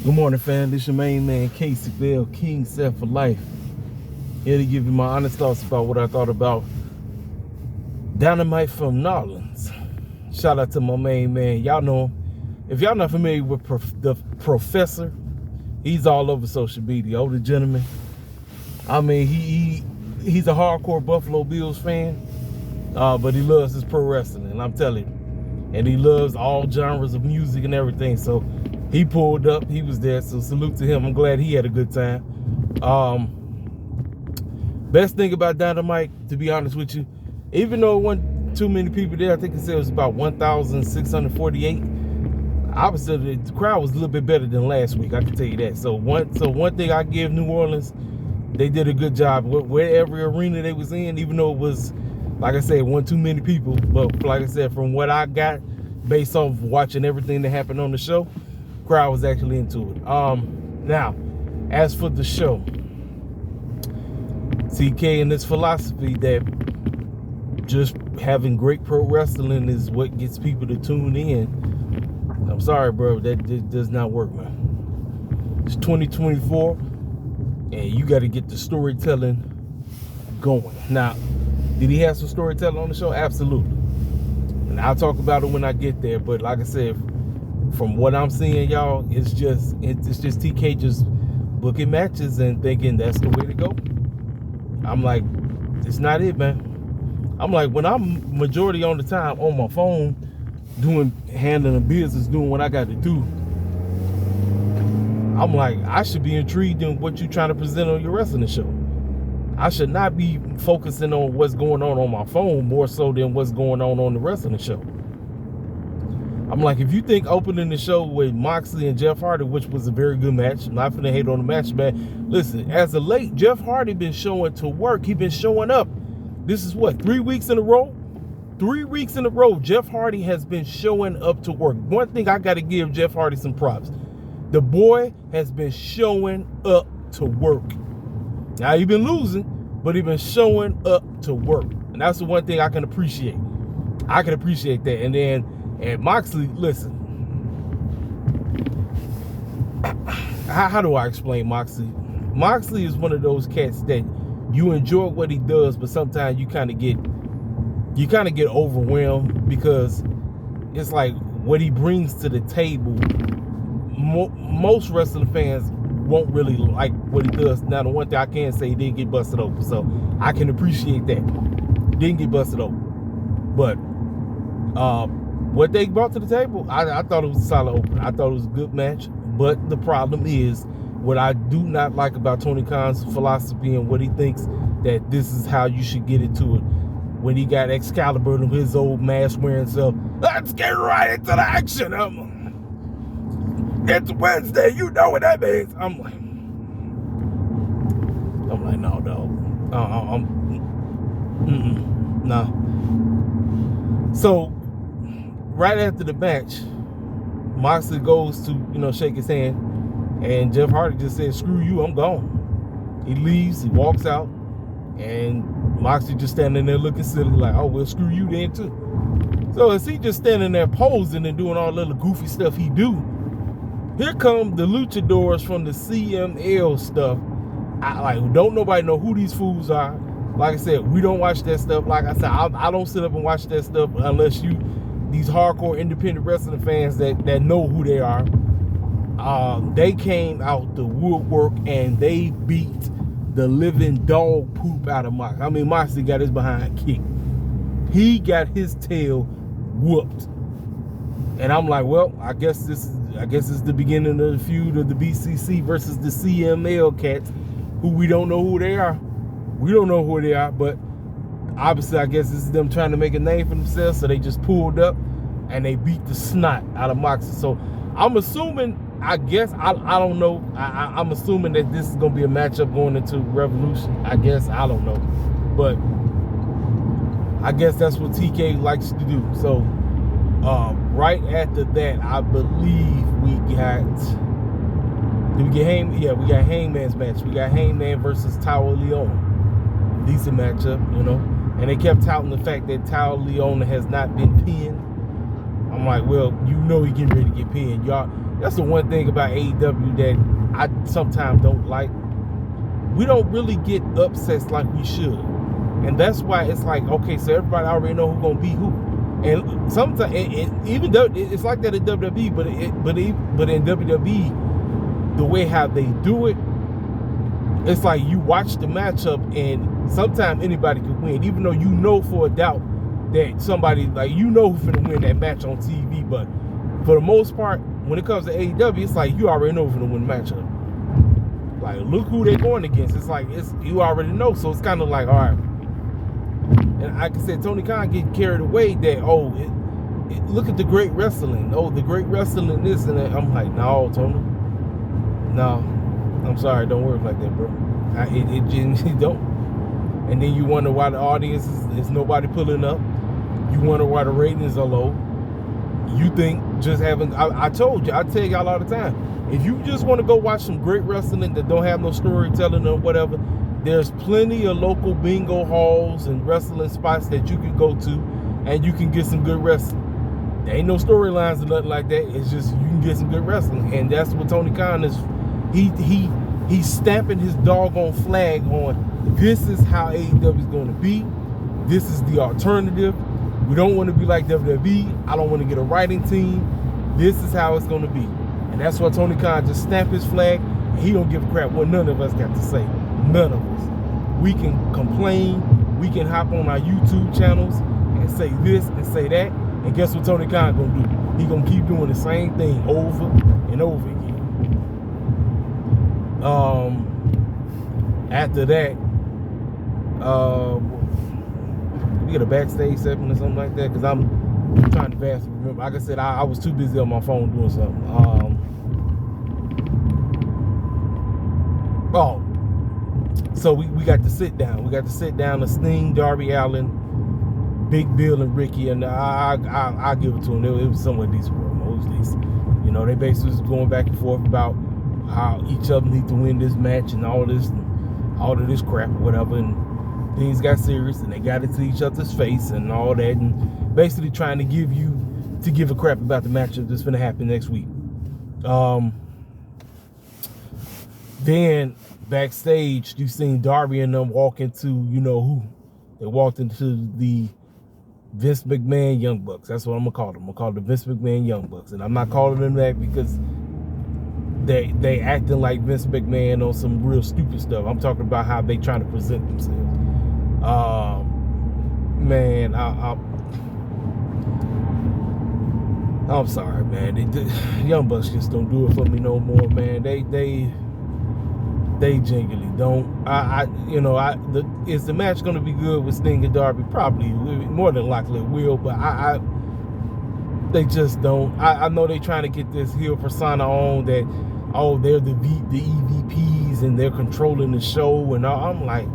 Good morning, fam. This your main man, Casey Bell, King Set for Life. Here to give you my honest thoughts about what I thought about Dynamite from Nolans. Shout out to my main man. Y'all know him. If y'all not familiar with the Professor, he's all over social media. Older gentleman. I mean, he's a hardcore Buffalo Bills fan, but he loves his pro wrestling, and I'm telling you. And he loves all genres of music and everything. So he pulled up, he was there, so salute to him. I'm glad he had a good time. Best thing about Dynamite, to be honest with you, even though it wasn't too many people there, I think it said it was about 1,648. Obviously, the crowd was a little bit better than last week, I can tell you that. So one thing I give New Orleans, they did a good job. Wherever arena they was in, even though it was, like I said, wasn't too many people, but like I said, from what I got, based off watching everything that happened on the show, crowd was actually into it. Now, as for the show, TK and his philosophy that just having great pro wrestling is what gets people to tune in. I'm sorry, bro, that does not work, man. It's 2024, and you got to get the storytelling going. Now, did he have some storytelling on the show? Absolutely. And I'll talk about it when I get there. But like I said, from what I'm seeing, y'all, it's just TK just booking matches and thinking that's the way to go. I'm like, it's not it, man. I'm like, when I'm majority on the time on my phone, handling business, doing what I got to do, I'm like, I should be intrigued in what you're trying to present on your wrestling show. I should not be focusing on what's going on my phone more so than what's going on the wrestling show. I'm like, if you think opening the show with Moxley and Jeff Hardy, which was a very good match, I'm not finna hate on the match, man. Listen, as of late, Jeff Hardy been showing to work. He been showing up. This is what, 3 weeks in a row? 3 weeks in a row, Jeff Hardy has been showing up to work. One thing I got to give Jeff Hardy some props. The boy has been showing up to work. Now, he been losing, but he been showing up to work. And that's the one thing I can appreciate. I can appreciate that. And Moxley, listen. How do I explain Moxley? Moxley is one of those cats that you enjoy what he does, but sometimes you kind of get overwhelmed because it's like what he brings to the table. Most wrestling fans won't really like what he does. Now, the one thing I can say, he didn't get busted open, so I can appreciate that. Didn't get busted open, but what they brought to the table, I thought it was a solid opener. I thought it was a good match, but the problem is, what I do not like about Tony Khan's philosophy and what he thinks that this is how you should get into it. When he got Excalibur and his old mask wearing self, let's get right into the action. It's Wednesday, you know what that means. I'm like, no, dog. No. So, right after the match, Moxley goes to, shake his hand, and Jeff Hardy just says, screw you, I'm gone. He leaves, he walks out, and Moxley just standing there looking silly like, oh, well, screw you then too. So as he just standing there posing and doing all the little goofy stuff he do, here come the luchadors from the CML stuff. Don't nobody know who these fools are. Like I said, we don't watch that stuff. Like I said, I don't sit up and watch that stuff unless these hardcore independent wrestling fans that know who they are. They came out the woodwork and they beat the living dog poop out of Moxley. I mean, Moxley got his behind kicked. He got his tail whooped. And I'm like, well, I guess this is the beginning of the feud of the BCC versus the CML cats, who we don't know who they are. We don't know who they are, but obviously I guess this is them trying to make a name for themselves, so they just pulled up and they beat the snot out of Moxley. So I'm assuming, I don't know. I'm assuming that this is going to be a matchup going into Revolution. I don't know. But I guess that's what TK likes to do. So right after that, I believe we got Hangman's match. We got Hangman versus Tower Leone. Decent matchup, And they kept touting the fact that Tower Leone has not been pinned. I'm like, well, he getting ready to get pinned. That's the one thing about AEW that I sometimes don't like. We don't really get upsets like we should. And that's why it's like, okay, so everybody already know who's gonna be who. And sometimes, even though it's like that in WWE, but in WWE, the way how they do it, it's like you watch the matchup, and sometimes anybody can win, even though you know for a doubt that somebody, like, you know who's gonna win that match on TV. But for the most part, when it comes to AEW, it's like you already know who's gonna win the matchup. Like, look who they're going against. It's like you already know, so it's kind of like, all right. And like I said, Tony Khan get carried away that, look at the great wrestling. Oh, the great wrestling, this and that. I'm like, no, Tony. No, I'm sorry, don't work like that, bro. It genuinely don't. And then you wonder why the audience is nobody pulling up. You wonder why the ratings are low. You think just having, I told you, I tell y'all all the time, if you just want to go watch some great wrestling that don't have no storytelling or whatever, there's plenty of local bingo halls and wrestling spots that you can go to, and you can get some good wrestling. There ain't no storylines or nothing like that. It's just you can get some good wrestling, and that's what Tony Khan is. He's stamping his doggone flag on. This is how AEW is going to be. This is the alternative. We don't want to be like WWE. I don't want to get a writing team. This is how it's going to be, and that's why Tony Khan just stamped his flag. And he don't give a crap what none of us got to say. None of us. We can complain. We can hop on our YouTube channels and say this and say that. And guess what Tony Khan gonna do? He gonna keep doing the same thing over and over again. After that, we get a backstage segment or something like that, because I'm trying to vastly remember. Like I said, I was too busy on my phone doing something. So we got to sit down. We got to sit down to Sting, Darby Allin, Big Bill, and Ricky, and I give it to them. It was somewhat decent promos. You know, they basically was going back and forth about how each of them need to win this match and all of this crap or whatever. And things got serious, and they got into each other's face and all that, and basically trying to give a crap about the matchup that's going to happen next week. Then backstage, you seen Darby and them walk into, you know who. They walked into the Vince McMahon Young Bucks. That's what I'm gonna call them. I'm gonna call them the Vince McMahon Young Bucks, and I'm not calling them that because they acting like Vince McMahon on some real stupid stuff. I'm talking about how they trying to present themselves. Man, I'm sorry, man. The Young Bucks just don't do it for me no more, man. They genuinely don't. Is the match going to be good with Sting and Darby? Probably, more than likely it will, but they just don't. I know they trying to get this heel persona on that, they're the EVPs and they're controlling the show and all. I'm like,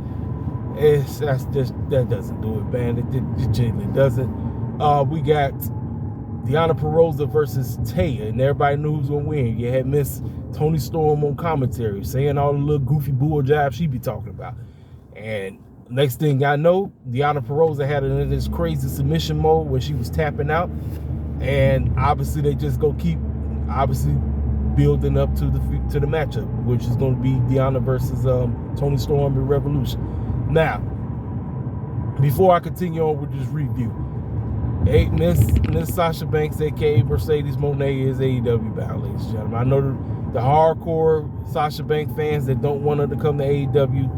that doesn't do it, man. It genuinely doesn't. We got Deonna Purrazzo versus Taya, and everybody knew who's gonna win. You had Miss Toni Storm on commentary saying all the little goofy bull jive she be talking about. And next thing I know, Deonna Purrazzo had it in this crazy submission mode where she was tapping out. And obviously they just go keep building up to the matchup, which is going to be Deonna versus Toni Storm in Revolution. Now, before I continue on with this review, Miss Sasha Banks, aka Mercedes Moné, is AEW bound, ladies and gentlemen. I know the hardcore Sasha Banks fans that don't want her to come to AEW.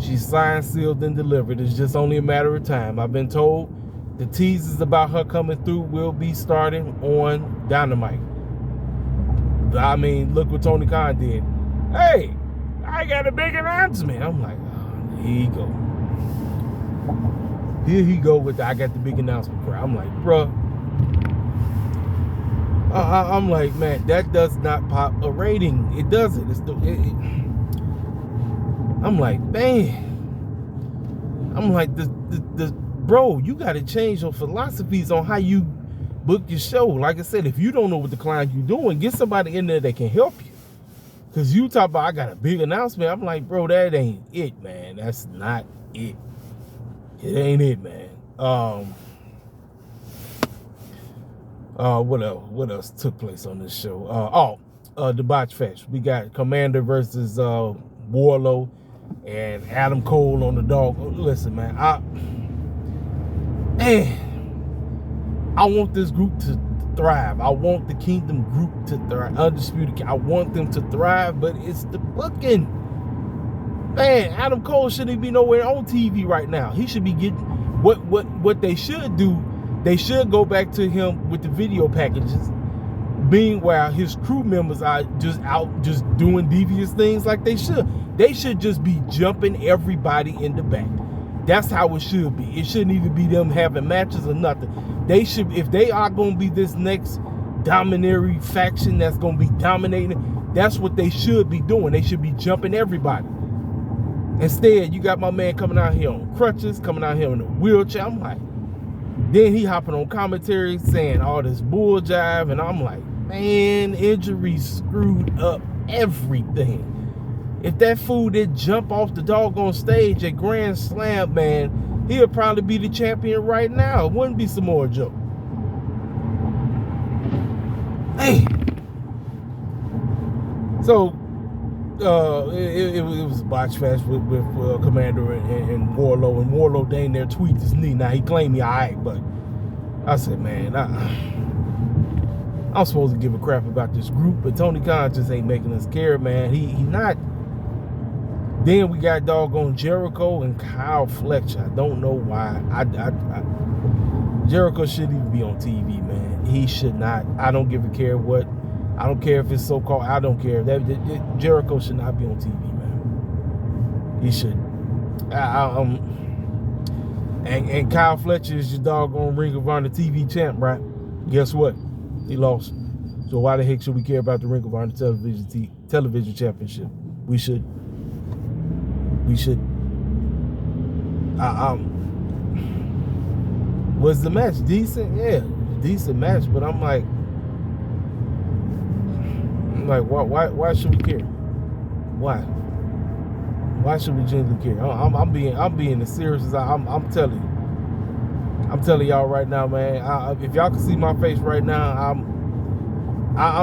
She's signed, sealed, and delivered. It's just only a matter of time. I've been told the teases about her coming through will be starting on Dynamite. I mean, look what Tony Khan did. Hey, I got a big announcement. I'm like, oh, here you go. Here he go with the I got the big announcement crowd. I'm like, bruh. I'm like, man, that does not pop a rating. It doesn't. I'm like, man. I'm like, bro, you got to change your philosophies on how you book your show. Like I said, if you don't know what the client you're doing, get somebody in there that can help you. Because you talk about, I got a big announcement. I'm like, bro, that ain't it, man. That's not it. It ain't it, man. What else took place on this show? The Botch Fest. We got Commander versus Warlow and Adam Cole on the dog. Listen, man, I want this group to thrive. I want the Kingdom group to thrive. Undisputed. I want them to thrive, but it's the booking. Man, Adam Cole shouldn't be nowhere on TV right now. He should be getting what they should do. They should go back to him with the video packages. Meanwhile, his crew members are just out just doing devious things like they should. They should just be jumping everybody in the back. That's how it should be. It shouldn't even be them having matches or nothing. They should, if they are going to be this next dominatory faction that's going to be dominating, that's what they should be doing. They should be jumping everybody. Instead, you got my man coming out here on crutches, coming out here in a wheelchair. I'm like, then he hopping on commentary saying all this bull jive, and I'm like, man, injuries screwed up everything. If that fool did jump off the doggone stage at Grand Slam, man, he'll probably be the champion right now. It wouldn't be Samoa Joe. Hey. So, it was a botch fest with Commander and Warlow. And Warlow dang there tweaked his knee. Now, he claimed he all right, but I said, man, I'm supposed to give a crap about this group, but Tony Khan just ain't making us care, man. He not. Then we got doggone Jericho and Kyle Fletcher. I don't know why. Jericho shouldn't even be on TV, man. He should not. I don't give a care what. I don't care if it's so-called. I don't care. Jericho should not be on TV, man. He should. And Kyle Fletcher is your doggone Ring of Honor TV champ, right? Guess what? He lost. So why the heck should we care about the Ring of Honor television championship? We should. Was the match decent? Yeah, decent match. But I'm like, why should we care? Why should we genuinely care? I'm being as serious as I'm telling you. I'm telling y'all right now, man. If y'all can see my face right now,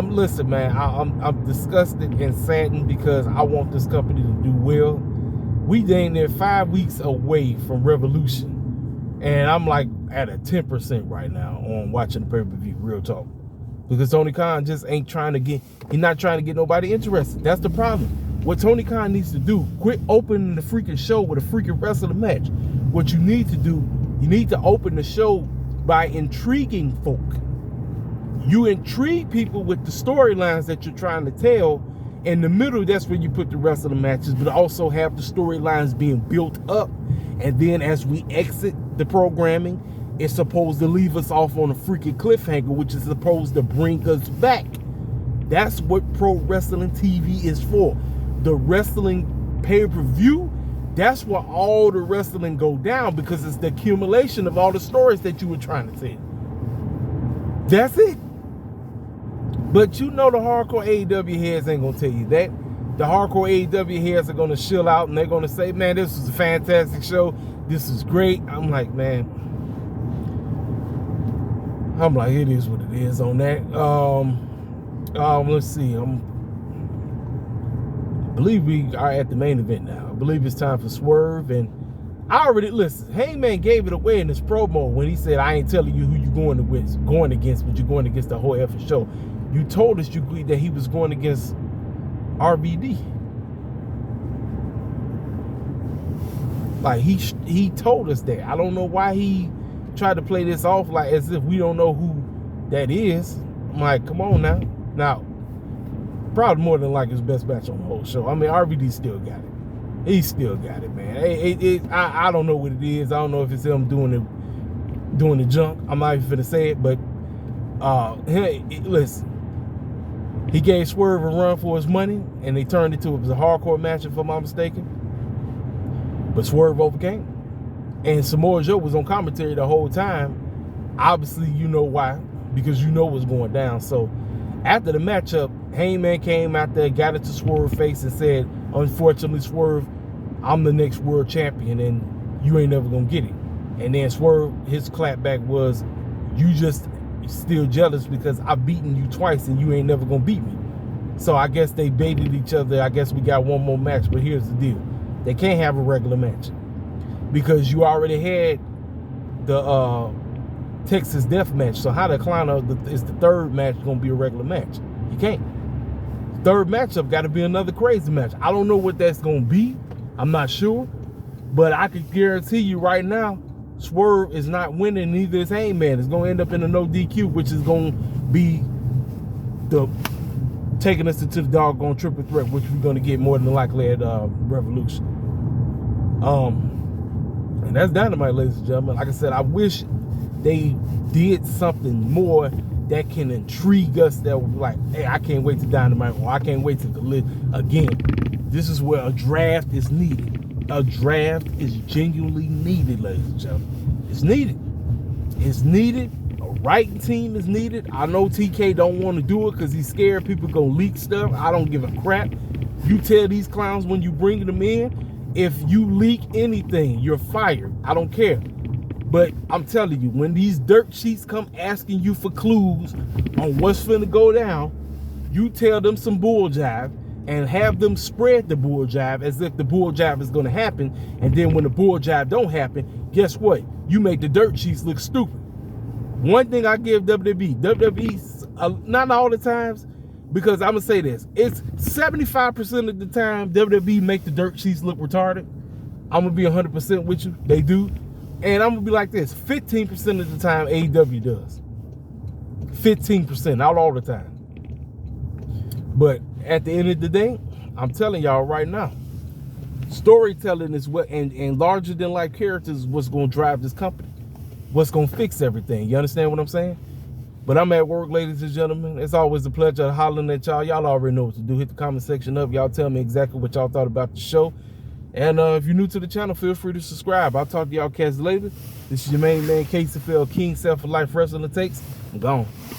listen, man. I'm disgusted and saddened because I want this company to do well. We dang near 5 weeks away from Revolution, and I'm like at a 10% right now on watching the pay-per-view. Real talk, because Tony Khan just ain't trying to get. He's not trying to get nobody interested. That's the problem. What Tony Khan needs to do, quit opening the freaking show with a freaking wrestling match. What you need to do, you need to open the show by intriguing folk. You intrigue people with the storylines that you're trying to tell. In the middle, that's where you put the rest of the matches, but also have the storylines being built up. And then as we exit the programming, it's supposed to leave us off on a freaking cliffhanger, which is supposed to bring us back. That's what pro wrestling TV is for. The wrestling pay-per-view, that's where all the wrestling go down, because it's the accumulation of all the stories that you were trying to tell. That's it. But you know the hardcore AEW heads ain't gonna tell you that. The hardcore AEW heads are gonna chill out and they're gonna say, man, this was a fantastic show. This is great. I'm like, man. It is what it is on that. Let's see. I believe we are at the main event now. I believe it's time for Swerve. And I already, listen, Heyman gave it away in his promo when he said, I ain't telling you who you're going against, but you're going against the whole effing show. You told us that he was going against RVD. Like, he told us that. I don't know why he tried to play this off like as if we don't know who that is. I'm like, come on now. Now, probably more than like his best match on the whole show. I mean, RVD still got it. He still got it, man. I don't know what it is. I don't know if it's him doing the junk. I'm not even finna say it, but listen. He gave Swerve a run for his money, and they turned it to a hardcore match, if I'm not mistaken. But Swerve overcame. And Samoa Joe was on commentary the whole time. Obviously, you know why, because you know what's going down. So after the matchup, Heyman came out there, got into Swerve's face and said, unfortunately, Swerve, I'm the next world champion, and you ain't never gonna get it. And then Swerve, his clapback was, still jealous because I've beaten you twice and you ain't never gonna beat me. So I guess they baited each other. I guess we got one more match, but here's the deal. They can't have a regular match because you already had the Texas Death Match. So how the clown is the third match gonna be a regular match? You can't. Third matchup got to be another crazy match. I don't know what that's gonna be. I'm not sure, but I can guarantee you right now, Swerve is not winning. Neither is Hangman. It's gonna end up in a no DQ, which is gonna be the taking us into the doggone triple threat, which we're gonna get more than likely at Revolution. And that's Dynamite, ladies and gentlemen. Like I said, I wish they did something more that can intrigue us, that was like, hey, I can't wait to Dynamite, or I can't wait to the list again. This is where a draft is needed. A draft is genuinely needed, ladies and gentlemen. It's needed. It's needed. A writing team is needed. I know TK don't want to do it because he's scared people gonna leak stuff. I don't give a crap. You tell these clowns when you bring them in, if you leak anything, you're fired. I don't care. But I'm telling you, when these dirt sheets come asking you for clues on what's finna go down, you tell them some bull jive and have them spread the bull jive as if the bull jive is gonna happen. And then when the bull jive don't happen, guess what? You make the dirt sheets look stupid. One thing I give WWE, not all the times, because I'm gonna say this, it's 75% of the time WWE make the dirt sheets look retarded. I'm gonna be 100% with you, they do. And I'm gonna be like this, 15% of the time AEW does. 15%, not all the time. But at the end of the day, I'm telling y'all right now, storytelling is what, and larger than life characters is what's gonna drive this company. What's gonna fix everything. You understand what I'm saying? But I'm at work, ladies and gentlemen. It's always a pleasure hollering at y'all. Y'all already know what to do. Hit the comment section up. Y'all tell me exactly what y'all thought about the show. And if you're new to the channel, feel free to subscribe. I'll talk to y'all cats later. This is your main man, KCFL King, Self for Life Wrestling Takes. I'm gone.